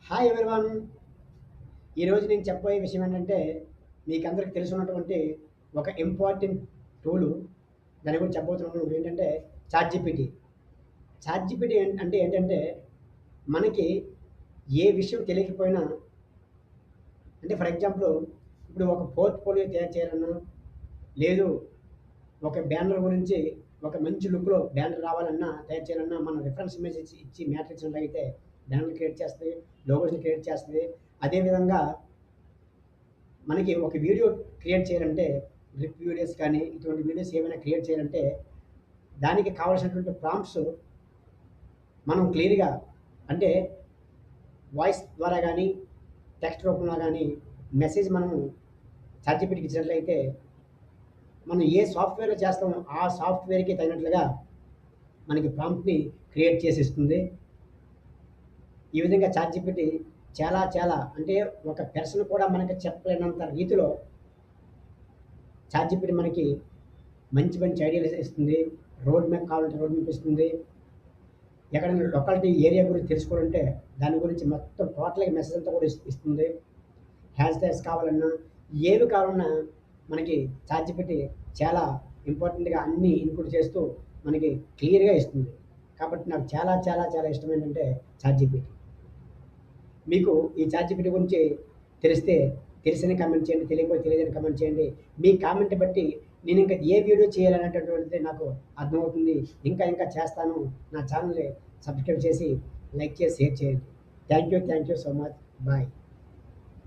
Hi everyone. ఈరోజు నేను చెప్పబోయే విషయం ఏంటంటే, మీకందరికి తెలిసున్నటువంటి ఒక ఇంపార్టెంట్ టూలు. దాని గురించి చెప్పబోతున్నాను. ఏంటంటే చాట్‌జీపీటీ. చాట్‌జీపీటీ అంటే ఏంటంటే, మనకి ఏ విషయం తెలియకపోయినా అంటే ఫర్ ఎగ్జాంపుల్ ఇప్పుడు ఒక పోర్ట్‌ఫోలియో తయారు చేయాలన్నా, లేదు ఒక బ్యానర్ గురించి ఒక మంచి లుక్‌లో బ్యానర్ రావాలన్నా, తయారు చేయాలన్నా మనం రిఫరెన్స్ ఇమేజ్ ఇచ్చి మ్యాట్రిక్స్ ఇచ్చినట్లయితే బ్యానర్ క్రియేట్ చేస్తది. లోగోస్‌ని క్రియేట్ చేస్తది. అదే విధంగా మనకి ఒక వీడియో క్రియేట్ చేయాలంటే డ్రిప్ వీడియోస్ కానీ, ఇటువంటి వీడియోస్ ఏమైనా క్రియేట్ చేయాలంటే దానికి కావాల్సినటువంటి ప్రాంప్ట్స్ మనం క్లియర్‌గా అంటే వాయిస్ ద్వారా గానీ, టెక్స్ట్ రూపంలో గానీ మెసేజ్ మనము చాట్‌జీపీటీకి ఇచ్చినట్లయితే మనం ఏ సాఫ్ట్‌వేర్‌లో చేస్తామో ఆ సాఫ్ట్‌వేర్‌కి తగినట్లుగా మనకి ప్రాంప్ట్‌ని క్రియేట్ చేసి ఇస్తుంది. ఈ విధంగా చాట్‌జీపీటీ చాలా చాలా అంటే ఒక పర్సన్ కూడా మనకి చెప్పలేనంత రీతిలో చాట్‌జీపీటీ మనకి మంచి మంచి ఐడియాలు ఇస్తుంది. రోడ్ మ్యాప్ కావాలంటే రోడ్ మ్యాప్ ఇస్తుంది. ఎక్కడైనా లొకాలిటీ ఏరియా గురించి తెలుసుకోవాలంటే దాని గురించి మొత్తం టోటల్‌గా మెసేజ్ అంతా కూడా ఇస్తుంది. హ్యాష్ ట్యాగ్స్ కావాలన్నా, ఏవి కావాలన్నా మనకి చాట్‌జీపీటీ చాలా ఇంపార్టెంట్‌గా అన్నీ ఇన్‌పుట్ చేస్తూ మనకి క్లియర్‌గా ఇస్తుంది. కాబట్టి నాకు చాలా చాలా చాలా ఇష్టం ఏంటంటే చాట్‌జీపీటీ. మీకు ఈ చాట్‌జీపీటీ గురించి తెలిస్తే తెలిసని కామెంట్ చేయండి. తెలియకపోతే తెలియదని కామెంట్ చేయండి. మీ కామెంట్‌ని బట్టి నేను ఇంకా ఏ వీడియో చేయాలనేటటువంటిది నాకు అర్థమవుతుంది. ఇంకా ఇంకా చేస్తాను. నా ఛానెల్‌ని సబ్స్క్రైబ్ చేసి, లైక్ చేసి, షేర్ చేయండి. Thank you so much. Bye.